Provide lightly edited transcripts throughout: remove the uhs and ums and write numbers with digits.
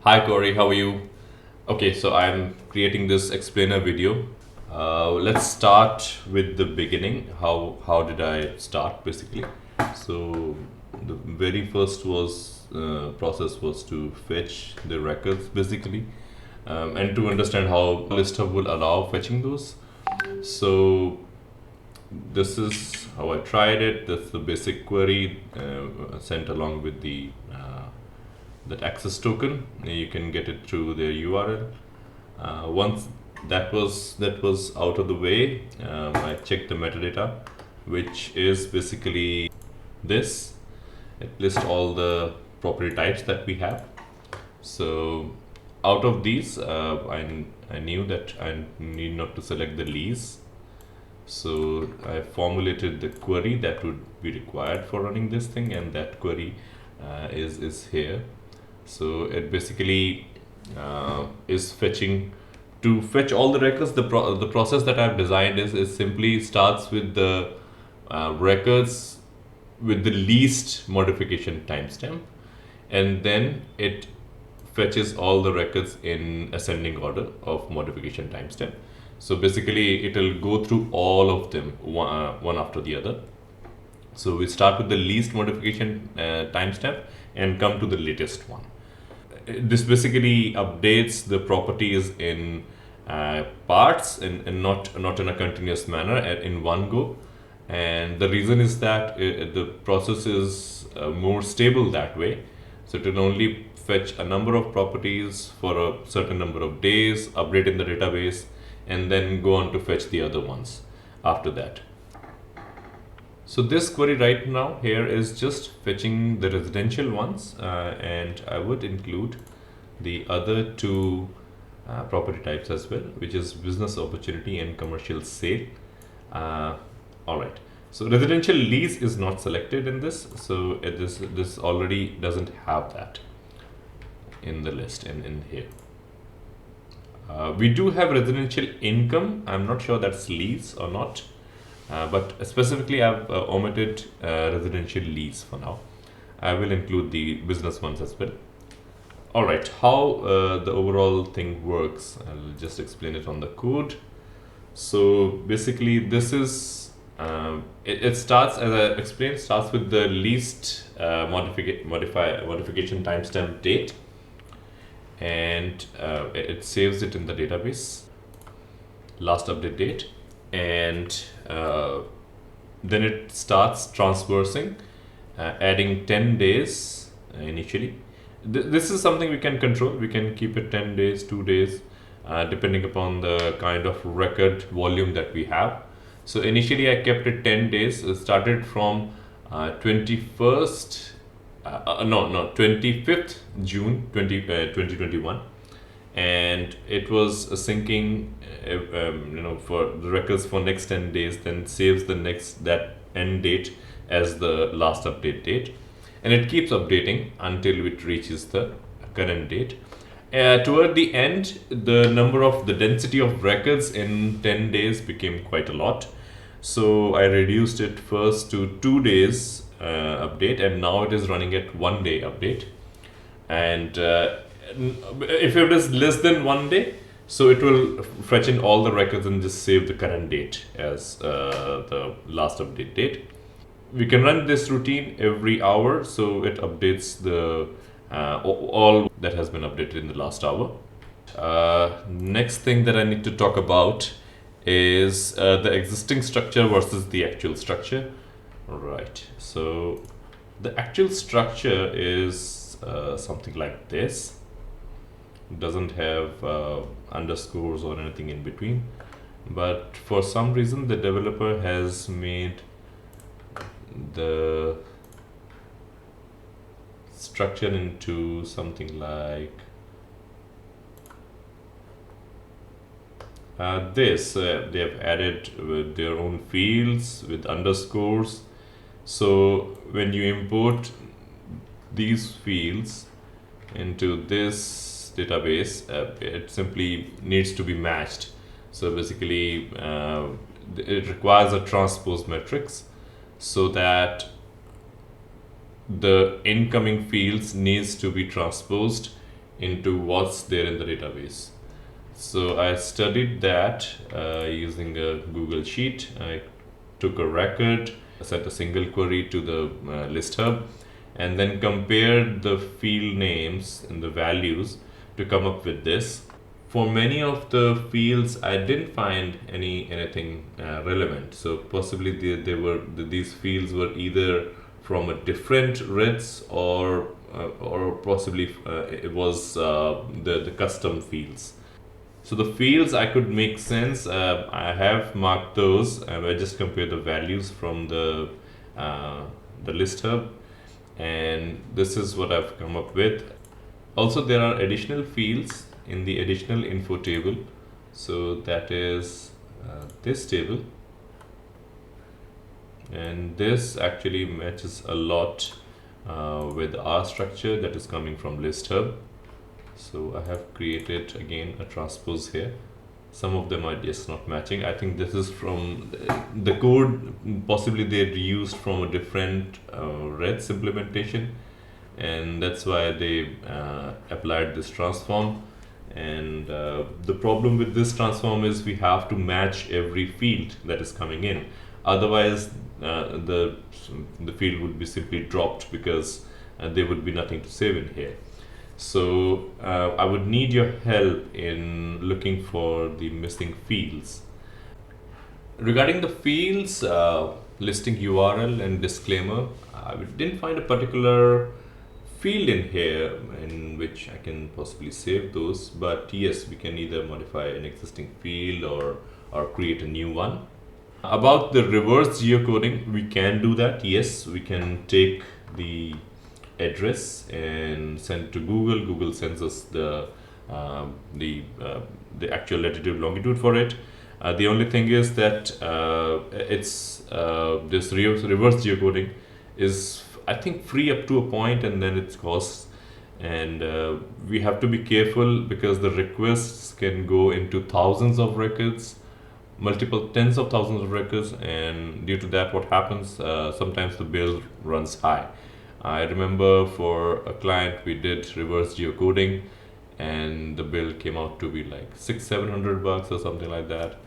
Hi Cory, how are you? Okay, so I'm creating this explainer video. Let's start with the beginning. How did I start basically? So the very first process was to fetch the records basically, and to understand how list hub will allow fetching those. So this is how I tried it. That's the basic query sent along with the that access token. You can get it through their URL. Once that was out of the way, I checked the metadata, which is basically this. It lists all the property types that we have. So out of these, I knew that I need not to select the lease. So I formulated the query that would be required for running this thing, and that query is here. So it basically is fetching to fetch all the records. The process that I've designed is simply starts with the records with the least modification timestamp, and then it fetches all the records in ascending order of modification timestamp. So basically, it'll go through all of them one after the other. So we start with the least modification timestamp and come to the latest one. This basically updates the properties in parts and not in a continuous manner in one go. And the reason is that the process is more stable that way. So it will only fetch a number of properties for a certain number of days, update in the database, and then go on to fetch the other ones after that. So this query right now here is just fetching the residential ones, and I would include the other two property types as well, which is business opportunity and commercial sale. All right. So residential lease is not selected in this, so this already doesn't have that in the list in here. We do have residential income. I'm not sure that's lease or not. But specifically, I've omitted residential lease for now. I will include the business ones as well. All right, how the overall thing works, I'll just explain it on the code. So basically, this is it starts, as I explained, starts with the least modification timestamp date, and it saves it in the database, last update date, and then it starts transversing, adding 10 days initially. This is something we can control. We can keep it 10 days, 2 days, depending upon the kind of record volume that we have. So initially I kept it 10 days. It started from 21st, 25th June 2021. And it was syncing for the records for next 10 days, then saves that end date as the last update date, and it keeps updating until it reaches the current date. Toward the end, the density of records in 10 days became quite a lot, so I reduced it first to 2 days update, and now it is running at 1 day update. And if it is less than 1 day, so it will fetch in all the records and just save the current date as the last update date. We can run this routine every hour, so it updates the all that has been updated in the last hour. Next thing that I need to talk about is the existing structure versus the actual structure. Right, so the actual structure is something like this. It doesn't have underscores or anything in between, but for some reason the developer has made the structure into something like this. They have added with their own fields with underscores. So when you import these fields into this database, it simply needs to be matched. So basically, it requires a transpose matrix, so that the incoming fields needs to be transposed into what's there in the database. So I studied that using a Google Sheet. I took a record, set a single query to the list hub, and then compared the field names and the values to come up with this. For many of the fields, I didn't find anything relevant. So possibly these fields were either from a different RITs or possibly it was the custom fields. So the fields I could make sense. I have marked those. I just compare the values from the list hub, and this is what I've come up with. Also, there are additional fields in the additional info table. So that is this table, and this actually matches a lot with our structure that is coming from list hub. So I have created again a transpose here. Some of them are just not matching. I think this is from the code, possibly they reused from a different Reds implementation, and that's why they applied this transform. And the problem with this transform is we have to match every field that is coming in. Otherwise, the field would be simply dropped because there would be nothing to save in here. So I would need your help in looking for the missing fields. Regarding the fields, listing URL and disclaimer, I didn't find a particular field in here in which I can possibly save those, but yes, we can either modify an existing field or create a new one. About the reverse geocoding, we can do that. Yes, we can take the address and send to Google. Google sends us the actual latitude longitude for it. The only thing is that it's this reverse geocoding is, I think, free up to a point, and then it costs. And we have to be careful because the requests can go into thousands of records, multiple tens of thousands of records, and due to that, what happens? Sometimes the bill runs high. I remember for a client we did reverse geocoding, and the bill came out to be like $600-700 or something like that.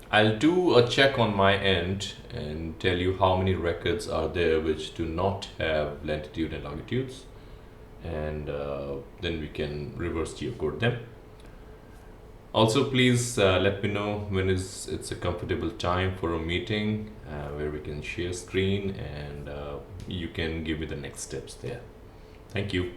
I'll do a check on my end and tell you how many records are there which do not have latitude and longitudes, and then we can reverse geocode them. Also, please let me know when it's a comfortable time for a meeting where we can share screen, and you can give me the next steps there. Thank you.